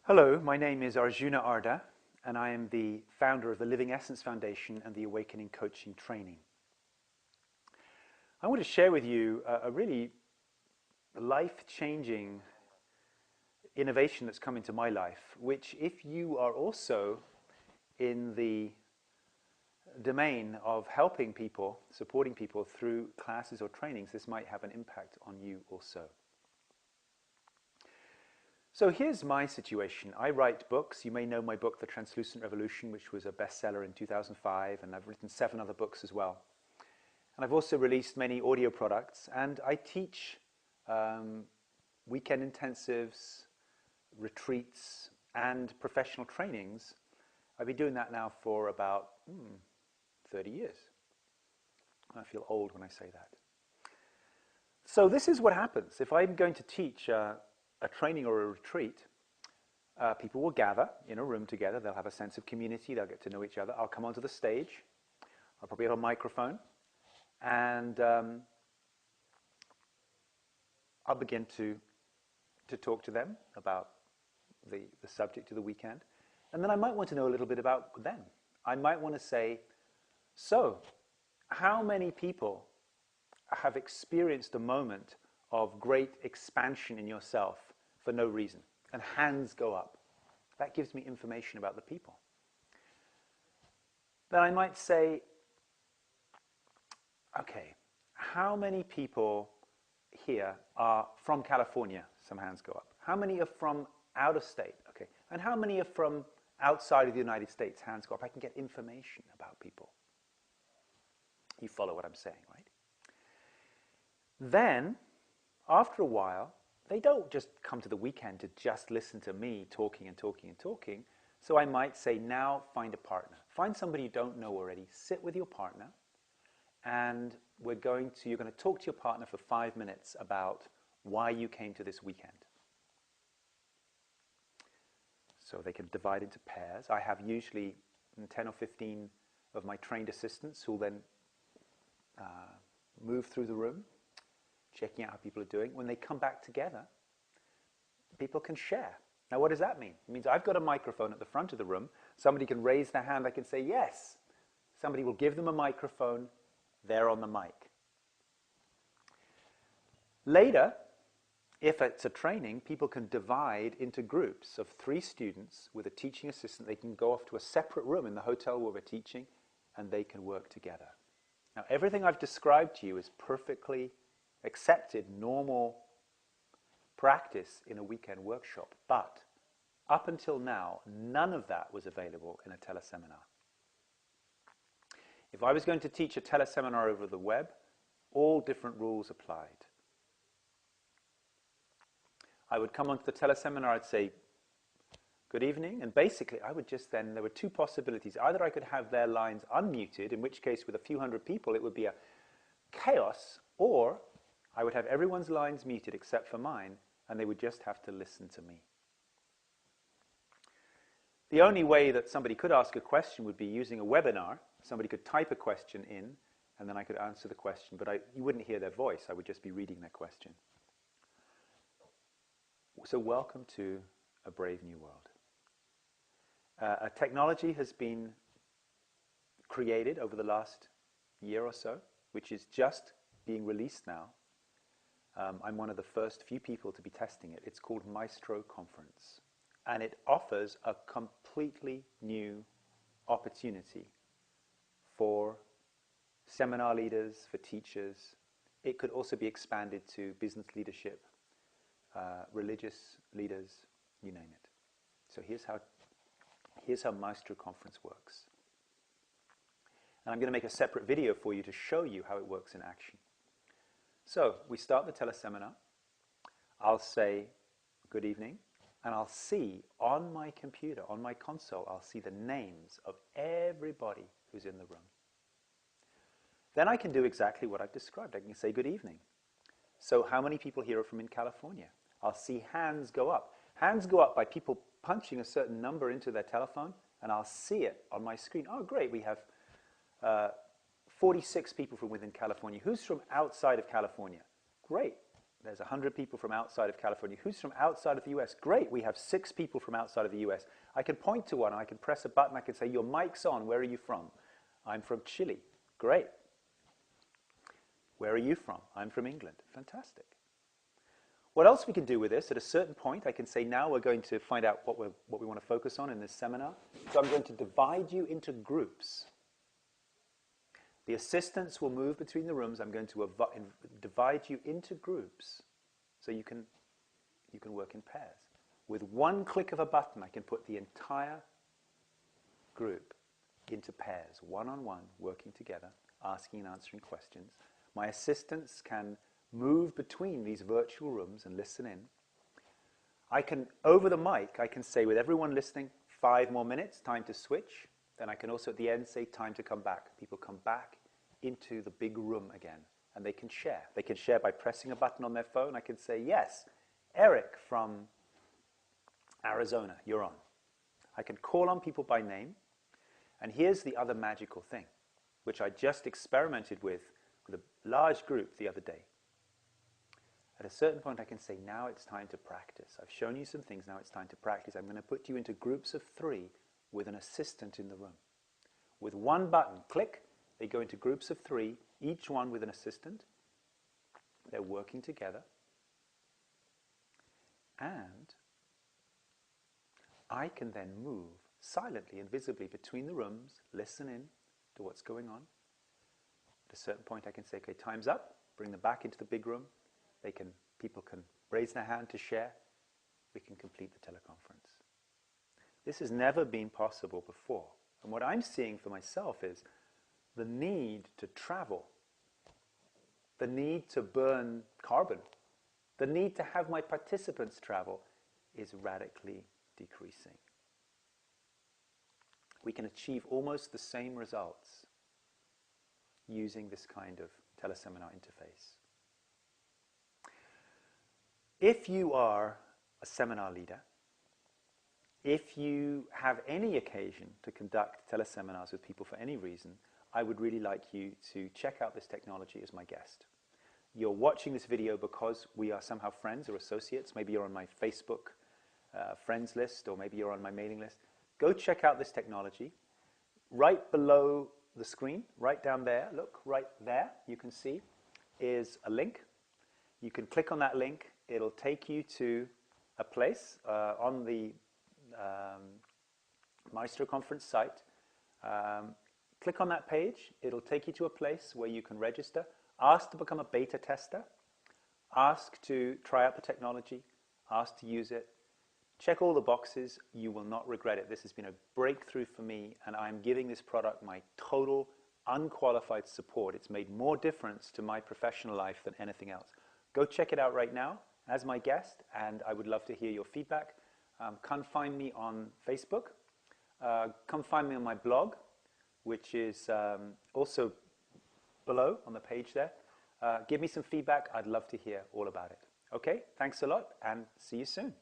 Hello, my name is Arjuna Ardagh, and I am the founder of the Living Essence Foundation and the Awakening Coaching Training. I want to share with you a really life-changing innovation that's come into my life, which if you are also in the domain of helping people, supporting people through classes or trainings, this might have an impact on you also. So here's my situation. I write books. You may know my book, The Translucent Revolution, which was a bestseller in 2005, and I've written 7 other books as well. And I've also released many audio products, and I teach weekend intensives, retreats, and professional trainings. I've been doing that now for about 30 years. I feel old when I say that. So this is what happens. If I'm going to teach a training or a retreat, people will gather in a room together. They'll have a sense of community. They'll get to know each other. I'll come onto the stage. I'll probably have a microphone. And I'll begin to talk to them about the subject of the weekend. And then I might want to know a little bit about them. I might want to say, so how many people have experienced a moment of great expansion in yourself for no reason? And hands go up. That gives me information about the people. Then I might say, okay, how many people here are from California? Some hands go up. How many are from out of state? Okay. And how many are from outside of the United States? Hands go up. I can get information about people. You follow what I'm saying, right? Then, after a while, they don't just come to the weekend to just listen to me talking and talking and talking. So I might say, now find a partner. Find somebody you don't know already. Sit with your partner. And you're going to talk to your partner for 5 minutes about why you came to this weekend. So they can divide into pairs. I have usually 10 or 15 of my trained assistants who will then move through the room, checking out how people are doing. When they come back together, people can share. Now, what does that mean? It means I've got a microphone at the front of the room. Somebody can raise their hand. I can say, yes. Somebody will give them a microphone. They're on the mic. Later, if it's a training, people can divide into groups of 3 students with a teaching assistant. They can go off to a separate room in the hotel where we're teaching, and they can work together. Now, everything I've described to you is perfectly accepted, normal practice in a weekend workshop. But up until now, none of that was available in a teleseminar. If I was going to teach a teleseminar over the web, all different rules applied. I would come onto the teleseminar, I'd say, good evening, and basically I would just then, there were 2 possibilities. Either I could have their lines unmuted, in which case with a few hundred people it would be a chaos, or I would have everyone's lines muted except for mine, and they would just have to listen to me. The only way that somebody could ask a question would be using a webinar. Somebody could type a question in, and then I could answer the question, but you wouldn't hear their voice. I would just be reading their question. So welcome to a brave new world. A technology has been created over the last year or so, which is just being released now. I'm one of the first few people to be testing it. It's called Maestro Conference, and it offers a completely new opportunity for seminar leaders, for teachers. It could also be expanded to business leadership, religious leaders, you name it. So here's how Maestro Conference works. And I'm going to make a separate video for you to show you how it works in action. So we start the teleseminar. I'll say good evening, and I'll see on my computer, on my console, I'll see the names of everybody who's in the room. Then I can do exactly what I've described. I can say good evening. So how many people here are from in California? I'll see hands go up. Hands go up by people punching a certain number into their telephone, and I'll see it on my screen. Oh, great, we have 46 people from within California. Who's from outside of California? Great. There's 100 people from outside of California. Who's from outside of the US? Great, we have 6 people from outside of the US. I can point to one, I can press a button, I can say, your mic's on, where are you from? I'm from Chile. Great. Where are you from? I'm from England. Fantastic. What else we can do with this, at a certain point, I can say, now we're going to find out what we want to focus on in this seminar. So I'm going to divide you into groups. The assistants will move between the rooms. I'm going to divide you into groups so you can work in pairs. With one click of a button, I can put the entire group into pairs, one-on-one, working together, asking and answering questions. My assistants can move between these virtual rooms and listen in. I can, over the mic, I can say with everyone listening, 5 more minutes, time to switch. Then I can also at the end say time to come back. People come back into the big room again and they can share. They can share by pressing a button on their phone. I can say, yes, Eric from Arizona, you're on. I can call on people by name. And here's the other magical thing, which I just experimented with a large group the other day. At a certain point I can say, now it's time to practice. I've shown you some things, now it's time to practice. I'm going to put you into groups of 3 with an assistant in the room. With one button, click, they go into groups of 3, each one with an assistant. They're working together. And I can then move silently and visibly between the rooms, listen in to what's going on. At a certain point I can say, okay, time's up, bring them back into the big room. People can raise their hand to share. We can complete the teleconference. This has never been possible before. And what I'm seeing for myself is the need to travel, the need to burn carbon, the need to have my participants travel is radically decreasing. We can achieve almost the same results using this kind of teleseminar interface. If you are a seminar leader, if you have any occasion to conduct teleseminars with people for any reason, I would really like you to check out this technology as my guest. You're watching this video because we are somehow friends or associates. Maybe you're on my Facebook friends list, or maybe you're on my mailing list. Go check out this technology. Right below the screen, right down there, look, right there, you can see, is a link. You can click on that link. It'll take you to a place on the Maestro Conference site. Click on that page. It'll take you to a place where you can register. Ask to become a beta tester. Ask to try out the technology. Ask to use it. Check all the boxes. You will not regret it. This has been a breakthrough for me, and I'm giving this product my total, unqualified support. It's made more difference to my professional life than anything else. Go check it out right now as my guest, and I would love to hear your feedback. Come find me on Facebook. Come find me on my blog, which is also below on the page there. Give me some feedback. I'd love to hear all about it. Okay, thanks a lot, and see you soon.